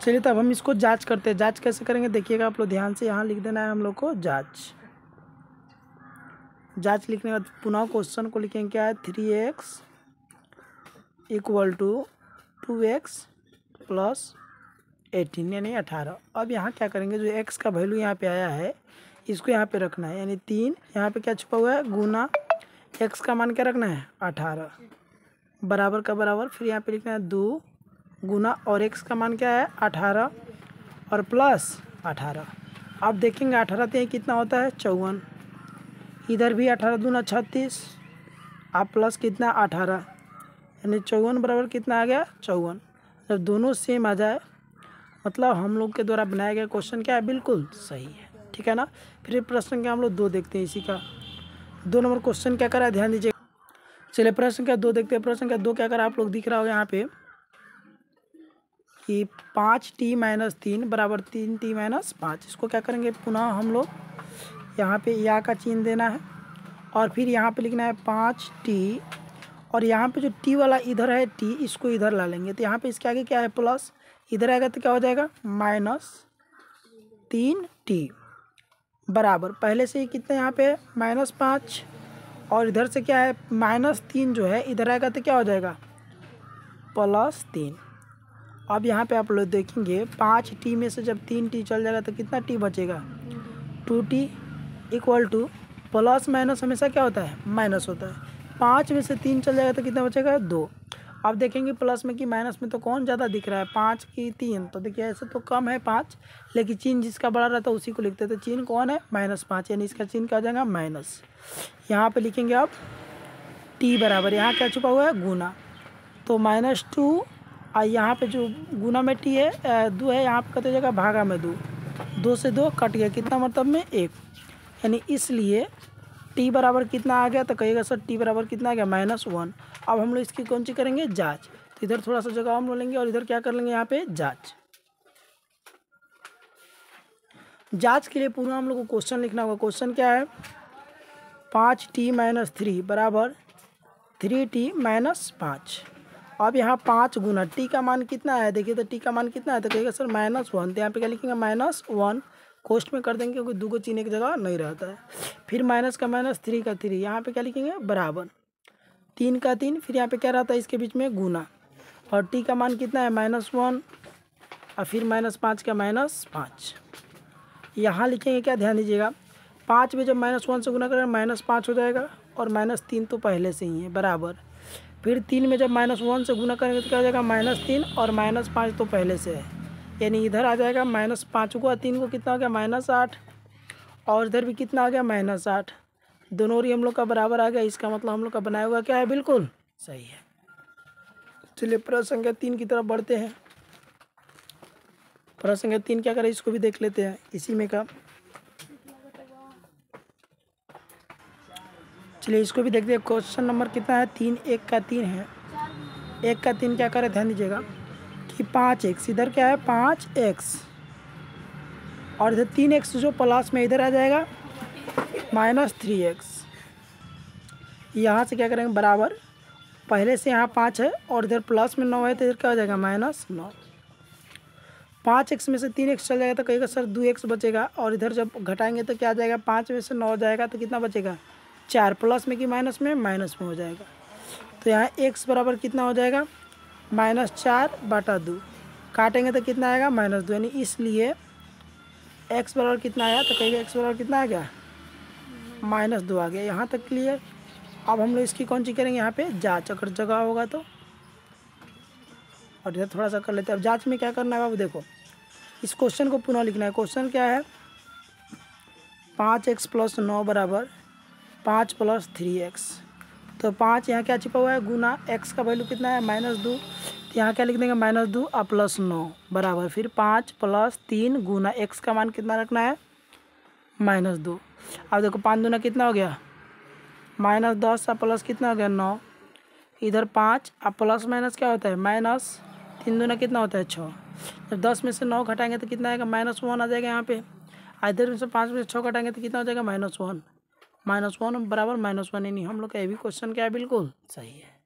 चलिए तब हम इसको जांच करते हैं। जांच कैसे करेंगे देखिएगा आप लोग ध्यान से, यहाँ लिख देना है हम लोग को जांच। जांच लिखने के बाद पुनः क्वेश्चन को लिखेंगे क्या है, 3x = 2x + 18 यानी 18। अब यहाँ क्या करेंगे, जो x का वैल्यू यहाँ पे आया है इसको यहाँ पे रखना है, यानी 3 यहाँ पे क्या छुपा हुआ है गुना x का मान क्या रखना है 18 बराबर का बराबर, फिर यहाँ पे लिखना है 2 गुना और x का मान क्या है 18 और प्लस 18। अब देखेंगे 18 3 कितना होता है 54, इधर भी 18 दूना 36, अब प्लस कितना 18 यानी 54 बराबर कितना आ गया 54। जब दोनों सेम आ जाए मतलब हम लोग के द्वारा बनाया गया क्वेश्चन क्या है बिल्कुल सही है, ठीक है ना। फिर प्रश्न क्या हम लोग 2 देखते हैं, इसी का 2 नंबर क्वेश्चन क्या करा है ध्यान दीजिए। चलिए प्रश्न क्या 2 देखते हैं। प्रश्न क्या 2 क्या करा आप लोग दिख रहा होगा यहाँ पे कि 5t - 3 बराबर 3t - 5। इसको क्या करेंगे पुनः हम लोग यहाँ पे या का चिन्ह देना है और फिर यहाँ पे लिखना है 5t और यहाँ पे जो t वाला इधर है t इसको इधर ला लेंगे, तो यहाँ पे इसके आगे क्या है प्लस, इधर आएगा तो क्या हो जाएगा -3t बराबर पहले से ही कितना यहाँ पे -5 और इधर से क्या है -3 जो है इधर आएगा तो क्या हो जाएगा +3। अब यहाँ पे आप लोग देखेंगे 5t में से जब 3t चल जाएगा तो कितना t बचेगा 2t = प्लस माइनस हमेशा क्या होता है माइनस होता है। 5 में से 3 चल जाएगा तो कितना बचेगा 2। अब देखेंगे प्लस में कि माइनस में तो कौन ज़्यादा दिख रहा है 5 की 3, तो देखिए ऐसे तो कम है 5, लेकिन चिन्ह जिसका बड़ा रहता है उसी को लिखते हैं, तो चिन्ह कौन है -5 यानी इसका चिन्ह क्या हो जाएगा माइनस। यहाँ पे लिखेंगे अब t बराबर यहाँ क्या छुपा हुआ है गुना, तो -2 और यहाँ पे जो गुना में t है 2 है, यहाँ पे कट जाएगा भागा में 2 से 2 कट गया, कितना मतलब में 1, यानी इसलिए t बराबर कितना आ गया, तो कहिएगा सर t बराबर कितना आ गया -1। अब हम लोग इसकी कौन सी करेंगे जांच, तो इधर थोड़ा सा जगह हम लोग लेंगे और इधर क्या कर लेंगे यहाँ पे जांच। जांच के लिए पूरा हम लोग को क्वेश्चन लिखना होगा। क्वेश्चन क्या है 5t - 3 बराबर 3t - 5। अब यहाँ 5 गुना t का मान कितना है, देखिए तो t का मान कितना है, तो कहिएगा सर -1, तो यहाँ पे क्या लिखेंगे -1 कोष्ट में कर देंगे क्योंकि 2 को चिन्ह एक जगह नहीं रहता है। फिर माइनस का माइनस 3 का 3, यहाँ पे क्या लिखेंगे बराबर 3 का 3, फिर यहाँ पे क्या रहता है इसके बीच में गुना, और t का मान कितना है -1 और फिर -5 का -5। यहाँ लिखेंगे क्या ध्यान दीजिएगा 5 में जब -1 से गुना करेंगे -5 हो जाएगा और -3 तो पहले से ही है बराबर, फिर 3 में जब -1 से गुना करेंगे तो क्या हो जाएगा -3 और -5 तो पहले से है, यानी इधर आ जाएगा -5 को 3 को कितना हो गया -8 और इधर भी कितना आ गया -8, दोनों ओर हम लोग का बराबर आ गया। इसका मतलब हम लोग का बनाया हुआ क्या है बिल्कुल सही है। चलिए प्रश्न संख्या 3 की तरफ बढ़ते हैं। प्रश्न संख्या 3 क्या करें इसको भी देख लेते हैं इसी में का। चलिए इसको भी देखते हैं। क्वेश्चन नंबर कितना है 3, 1 का 3 है। 1 का 3 क्या करें ध्यान दीजिएगा कि 5x, इधर क्या है 5x और इधर 3x जो प्लस में इधर आ जाएगा -3x। यहाँ से क्या करेंगे बराबर, पहले से यहाँ 5 है और इधर प्लस में 9 है तो इधर क्या हो जाएगा -9। 5x में से 3x चल जाएगा तो कहेगा सर 2x बचेगा, और इधर जब घटाएंगे तो क्या आ जाएगा 5 में से 9 जाएगा तो कितना बचेगा 4, प्लस में कि माइनस में हो जाएगा, तो यहाँ x बराबर कितना हो जाएगा -4/2, काटेंगे तो कितना आएगा -2, यानी इसलिए x बराबर कितना आया तो कहेगा x बराबर कितना आ गया -2 आ गया। यहाँ तक क्लियर। अब हम लोग इसकी कौन सी करेंगे यहाँ पे जांच, अगर जगह होगा तो, और इधर थोड़ा सा कर लेते हैं। अब जांच में क्या करना है बाबू देखो, इस क्वेश्चन को पुनः लिखना है। क्वेश्चन क्या है 5x + 9 बराबर 5 + 3x, तो 5 यहाँ क्या छिपा हुआ है गुना x का वैल्यू कितना है -2, तो यहाँ क्या लिख देंगे -2 और +9 बराबर फिर 5 + 3 गुना x का मान कितना रखना है -2। अब देखो 5 दूना कितना हो गया -10 और प्लस कितना हो गया 9, इधर 5 और प्लस माइनस क्या होता है -3 दूना कितना होता है 6, जब 10 में से 9 घटाएंगे तो कितना आएगा -1 आ जाएगा यहाँ पे, इधर में से 5 में से 6 घटाएंगे तो कितना हो जाएगा -1 बराबर -1, यानी हम लोग का ये भी क्वेश्चन क्या है बिल्कुल सही है।